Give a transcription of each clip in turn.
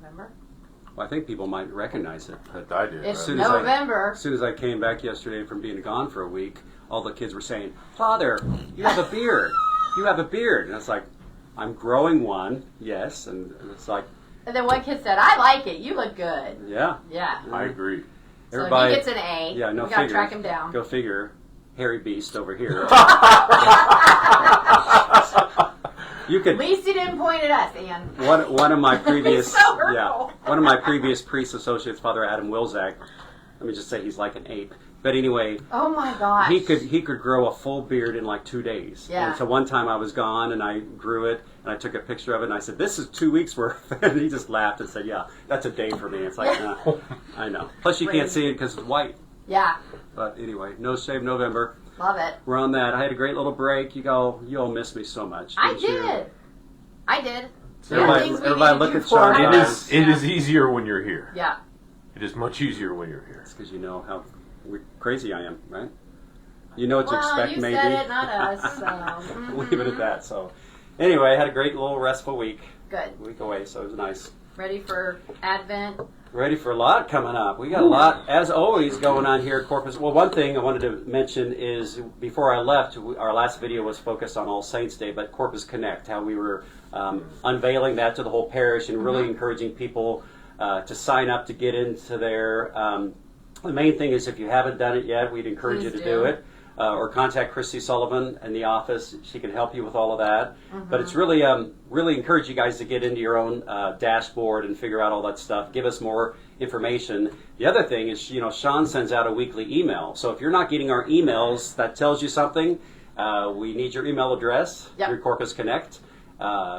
November. Well, I think people might recognize it. But I did. It's right? November. As soon as I came back yesterday from being gone for a week, all the kids were saying, "Father, you have a beard. You have a beard." And it's like, I'm growing one, yes. And it's like, And then one kid said, "I like it. You look good." yeah. Yeah. I agree. So he gets an A. Yeah, no we gotta figure. track him down. Go figure. Hairy beast over here. You could. At least he didn't point at us, Ann. One of my previous He's so hurtful. one of my previous priest associates, Father Adam Wilczak. Let me just say he's like an ape. But anyway, Oh my gosh. he could grow a full beard in like 2 days. Yeah. And so one time I was gone and I grew it and I took a picture of it and I said, "This is 2 weeks worth." And he just laughed and said, "Yeah, that's a day for me." It's like, nah, I know. Plus you can't see it because it's white. Yeah. But anyway, No Shave November. Love it. We're on that. I had a great little break. You all miss me so much. I didn't you? did. I did. Everybody- Things we everybody need to look do at for Sean. us. It is easier when you're here. Yeah. It is much easier when you're here. It's because you know how crazy I am, right? You know what to Well, expect, you maybe. said it, not us. So. Leave it at that. So, anyway, I had a great little restful week Good. away, so it was nice. Ready for Advent. Ready for a lot coming up. We got a lot, as always, going on here at Corpus. Well, one thing I wanted to mention is before I left, our last video was focused on All Saints Day, but Corpus Connect, how we were unveiling that to the whole parish and really encouraging people to sign up to get into there. The main thing is if you haven't done it yet, we'd encourage Please you to do. do it. Or contact Christy Sullivan in the office. She can help you with all of that. But it's really, really encourage you guys to get into your own dashboard and figure out all that stuff. Give us more information. The other thing is, Sean sends out a weekly email. So if you're not getting our emails, that tells you something. We need your email address through Corpus Connect.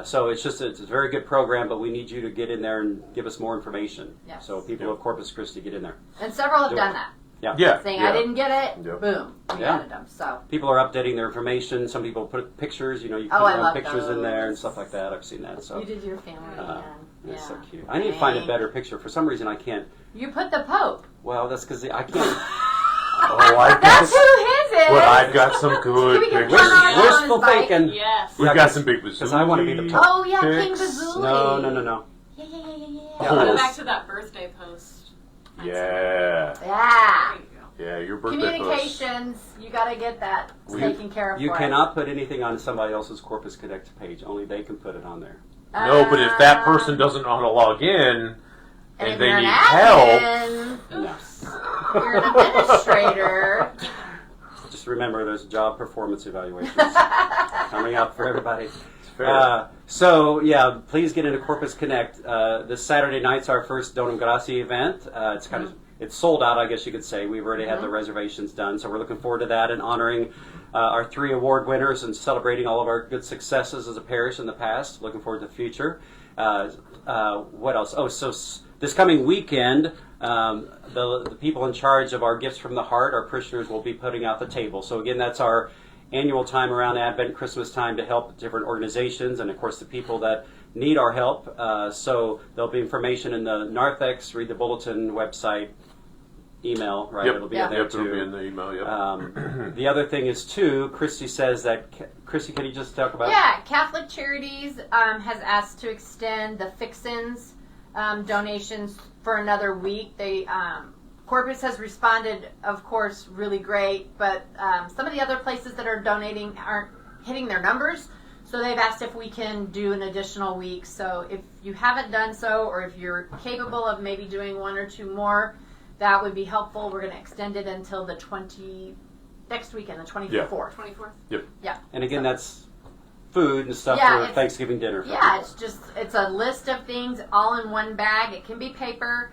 So it's a very good program, but we need you to get in there and give us more information. Yes. So people of Corpus Christi, get in there. And several have Do done it. that. Yeah. Saying, yeah. I didn't get it, Yep. boom, we Yeah. added them. So, People are updating their information. Some people put pictures. You can Oh, put I your own love pictures in there and those. stuff like that. I've seen that. So you did your family again. it's so Yeah. cute. I need to find a Dang. better picture. For some reason, I can't. You put the Pope. Well, that's because I can't. Oh, I've got, That's who his is. but I've got some good We can pictures. turn on his Wishful bike. thinking. Yes. We've got some big Because I want to be the Bazooki top. Oh, yeah, King pics. Bazooki. No. Yeah. Yeah. Go back to that birthday post. Yeah. Yeah. There you go. Yeah, your birthday post. Communications, you got to get that taken care of You for cannot put anything on somebody else's Corpus Connect page. Only they can put it on there. us. No, but if that person doesn't know how to log in and if and they you're need an help, admin, No. you're an administrator. Just remember, there's job performance evaluations coming up for everybody. fair. Please get into Corpus Connect. This Saturday night's our first Donum Gratia event. It's sold out, I guess you could say. We've already had the reservations done, so we're looking forward to that and honoring our 3 award winners and celebrating all of our good successes as a parish in the past. Looking forward to the future. What else? This coming weekend, the people in charge of our Gifts from the Heart, our parishioners, will be putting out the table. So again, that's our annual time around Advent, Christmas time to help different organizations and, of course, the people that need our help. So there'll be information in the Narthex, Read the Bulletin website, email, right? Yep. It'll be Yeah. in there, Yep, it'll be too. in the email, yep. The other thing is, too, Christy says that... Christy, can you just talk about... Yeah, Catholic Charities has asked to extend the Fixins donations for another week. They Corpus has responded, of course, really great, but some of the other places that are donating aren't hitting their numbers, so they've asked if we can do an additional week. So if you haven't done so, or if you're capable of maybe doing 1 or 2 more, that would be helpful. We're going to extend it until the next weekend, the 24th. 24th. And again, that's food and stuff Yeah, for it's- Thanksgiving dinner. Yeah, it's a list of things all in one bag. It can be paper.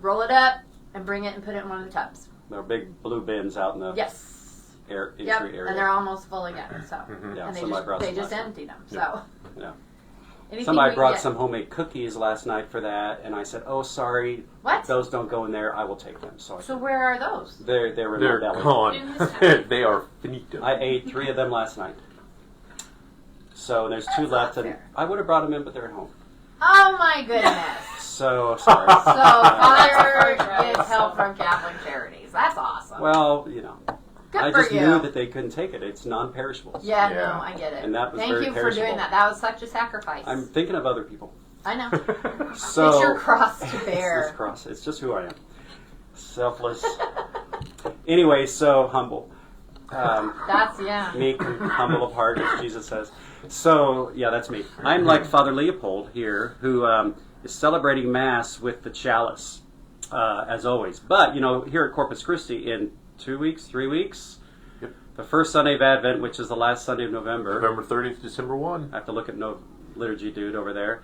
Roll it up and bring it and put it in one of the tubs. There are big blue bins out in the Yes. entry Yep. area. And they're almost full again. So Yeah, and somebody brought they some just last night. emptied them. Yeah. So Yeah. anything Somebody we brought get. some homemade cookies last night for that, and I said, "Oh, sorry, What? those don't go in there. I will take them." So, So where are those? they're in They're our deli. gone. They are finito. I ate 3 of them last night. So there's 2 That's left, not and fair. I would have brought them in, but they're at home. Oh my goodness. So sorry. So Father gets help from Catholic Charities. That's awesome. Well, Good I for just you. knew that they couldn't take it. It's non-perishables. Yeah, Yeah. no, I get it. And that was Thank very you for perishable. doing that. That was such a sacrifice. I'm thinking of other people. I know. So It's your cross to It's bear. this cross. It's just who I am. Selfless. Anyway, so humble. That's, yeah. Meek and humble of heart, as Jesus says. So, yeah, that's me. I'm like Father Leopold here, who is celebrating Mass with the chalice, as always. But, here at Corpus Christi, in 2 weeks, 3 weeks, Yep. the first Sunday of Advent, which is the last Sunday of November. November 30th, December 1. I have to look at no liturgy dude over there.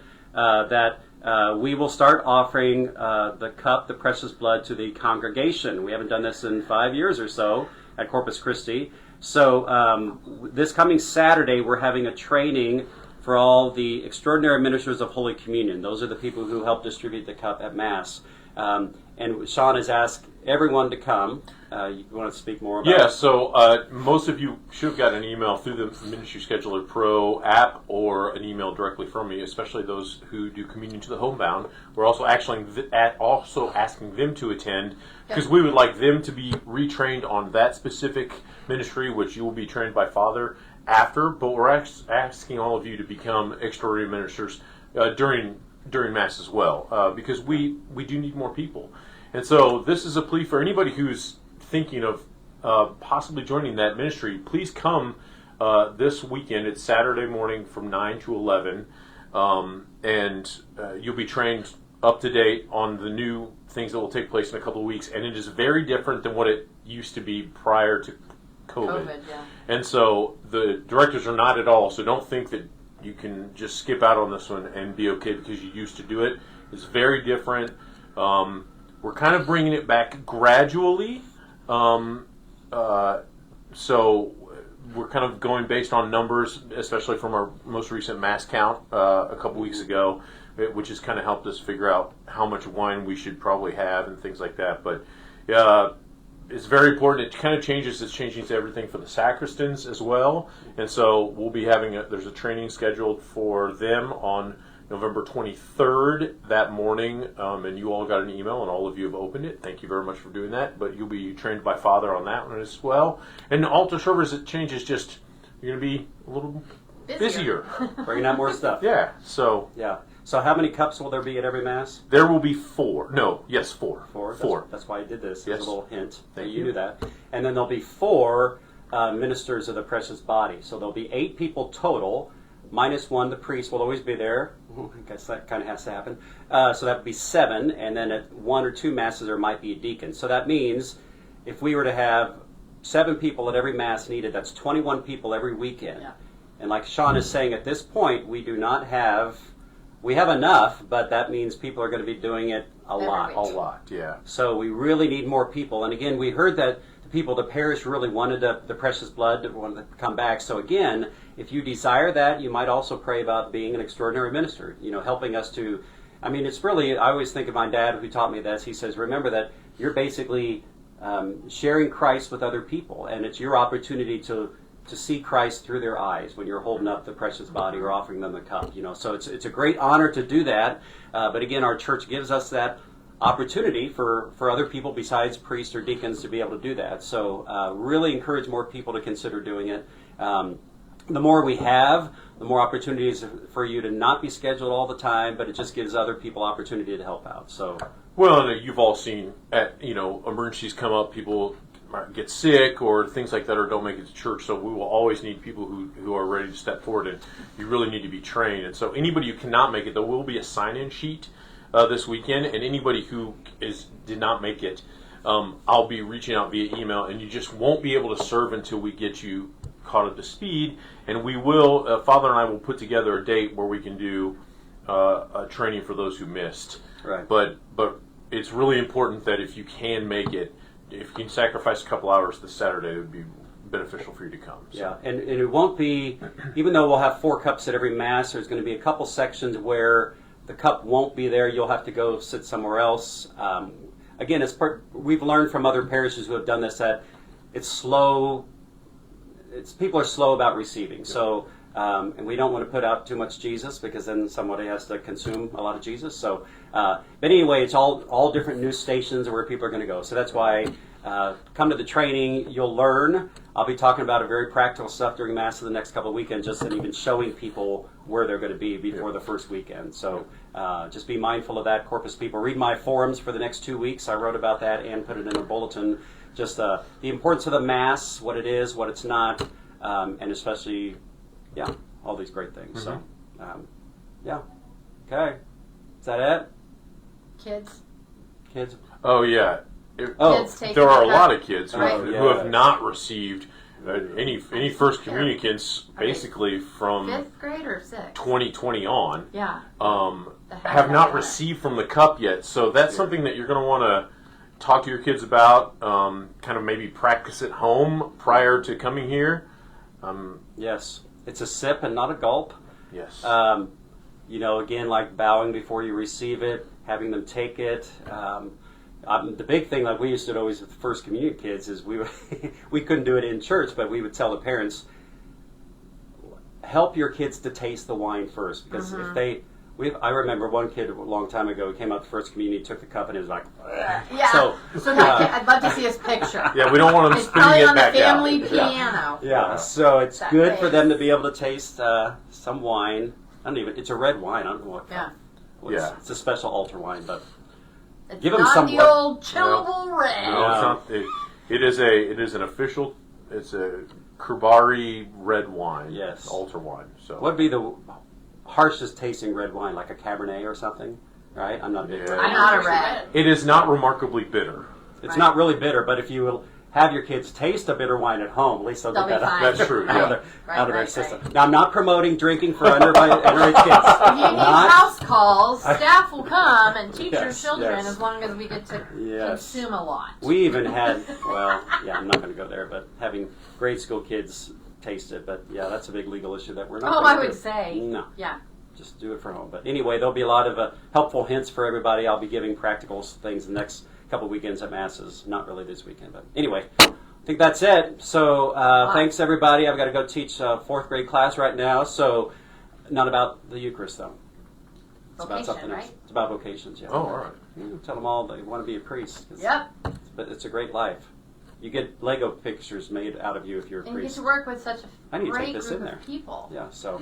We will start offering the cup, the precious blood, to the congregation. We haven't done this in 5 years or so at Corpus Christi. So this coming Saturday, we're having a training for all the extraordinary ministers of Holy Communion. Those are the people who help distribute the cup at Mass. And Sean has asked everyone to come. You want to speak more about Yeah, it? so most of you should have got an email through the Ministry Scheduler Pro app or an email directly from me, especially those who do communion to the homebound. We're also actually asking them to attend because we would like them to be retrained on that specific ministry, which you will be trained by Father after, but we're asking all of you to become extraordinary ministers during Mass as well, because we do need more people. And so this is a plea for anybody who's thinking of possibly joining that ministry. Please come this weekend. It's Saturday morning from 9 to 11, and you'll be trained up to date on the new things that will take place in a couple of weeks. And it is very different than what it used to be prior to COVID. Yeah. And so the directives are not at all. So don't think that you can just skip out on this one and be okay because you used to do it. It's very different. We're kind of bringing it back gradually. So we're kind of going based on numbers, especially from our most recent Mass count a couple weeks ago, which has kind of helped us figure out how much wine we should probably have and things like that. But it's very important. It kind of changes. It's changing to everything for the sacristans as well. And so we'll be having there's a training scheduled for them on November 23rd that morning, and you all got an email, and all of you have opened it. Thank you very much for doing that. But you'll be trained by Father on that one as well. And the altar servers, it changes. Just you're going to be a little busier. Bringing out more stuff. Yeah. So Yeah. So how many cups will there be at every Mass? there will be 4. No, yes, 4. Four. That's why I did this. Yes. As a little hint. Thank You you. knew that. And then there'll be 4 ministers of the precious body. So there'll be 8 people total, minus 1. The priest will always be there. I guess that kind of has to happen. So that would be 7. And then at 1 or 2 Masses there might be a deacon. So that means if we were to have 7 people at every Mass needed, that's 21 people every weekend. Yeah. And like Sean is saying, at this point we do not have... We have enough, but that means people are going to be doing it a Every lot. week. a lot. Yeah. So we really need more people. And again, we heard that the parish really wanted the precious blood, wanted to come back. So again, if you desire that, you might also pray about being an extraordinary minister, helping us to, it's really, I always think of my dad who taught me this. He says, remember that you're basically sharing Christ with other people, and it's your opportunity to see Christ through their eyes when you're holding up the precious body or offering them the cup. So it's a great honor to do that. But again, our church gives us that opportunity for other people besides priests or deacons to be able to do that. So really encourage more people to consider doing it. The more we have, the more opportunities for you to not be scheduled all the time, but it just gives other people opportunity to help out. So Well, and you've all seen emergencies come up, people get sick or things like that, or don't make it to church. So we will always need people who are ready to step forward, and you really need to be trained. And so anybody who cannot make it, there will be a sign-in sheet this weekend, and anybody who did not make it, I'll be reaching out via email, and you just won't be able to serve until we get you caught up to speed. And we will, Father and I will put together a date where we can do a training for those who missed. Right. But it's really important that if you can make it, if you can sacrifice a couple hours this Saturday, it would be beneficial for you to come. So. Yeah, and it won't be, even though we'll have 4 cups at every Mass, there's going to be a couple sections where the cup won't be there. You'll have to go sit somewhere else. Again, we've learned from other parishes who have done this that it's slow. People are slow about receiving. So, and we don't want to put out too much Jesus because then somebody has to consume a lot of Jesus. So, but anyway, it's all different news stations where people are going to go. So that's why come to the training. You'll learn. I'll be talking about a very practical stuff during Mass in the next couple of weekends, just and even showing people where they're going to be before the first weekend. So just be mindful of that, Corpus people. Read my forums for the next 2 weeks. I wrote about that and put it in a bulletin. Just the importance of the Mass, what it is, what it's not, and especially, all these great things. So, okay. Is that it? Kids? Oh yeah. Kids taking There are a it lot up. of kids who, Right. who have not received any first communicants basically from 5th grade or 6th? 2020 on. Yeah. Have not received from the cup yet. So that's something that you're going to want to talk to your kids about. Kind of maybe practice at home prior to coming here. Yes. It's a sip and not a gulp. Yes. Again, like bowing before you receive it, having them take it. The big thing, like we used to do always with the first communion kids, is we couldn't do it in church, but we would tell the parents, help your kids to taste the wine first, because I remember one kid a long time ago came out to first communion, he took the cup and he was like, Yeah. So I'd love to see his picture. Yeah, we don't want them It's spinning probably it on the back family out. piano. yeah. So it's That good for face. them to be able to taste some wine. It's a red wine. I don't know what. Yeah. Yeah. It's a special altar wine, but It's Give 'em not some the what- old chillable red. No, it's not. It is an official. It's a Kurbari red wine. Yes. Altar wine. So. what would be the harshest tasting red wine, like a Cabernet or something? Right? I'm not a big Yeah. red I'm wine. not a red. It is not remarkably bitter. It's Right. not really bitter, but if you will have your kids taste a bitter wine at home, at least they'll They'll get be that fine. That's true, out, yeah. of their, Right, out of their right, system. right. Now, I'm not promoting drinking for underage kids. If you need Not- house calls, staff will come and teach your Yes, children yes. as long as we get to Yes. consume a lot. We even had, I'm not going to go there, but having grade school kids taste it. But yeah, that's a big legal issue that we're not. Oh, gonna I would do. say. No, Yeah. just do it for home. But anyway, there'll be a lot of helpful hints for everybody. I'll be giving practical things the next couple weekends at Masses. Not really this weekend, but anyway. I think that's it. So thanks, everybody. I've got to go teach a 4th grade class right now. So not about the Eucharist, though. It's about Vocation, something else. right? It's about vocations, yeah. Oh, all right. Tell them all they want to be a priest. Yep. But it's a great life. You get Lego pictures made out of you if you're a And you get priest. to work with such I a need to take great this group in there. of people. Yeah, so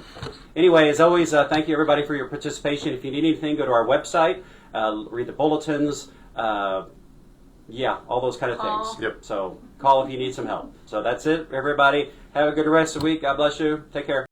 anyway, as always, thank you everybody for your participation. If you need anything, go to our website, read the bulletins, all those kind of Call. things. Yep. So call if you need some help. So that's it, everybody. Have a good rest of the week. God bless you. Take care.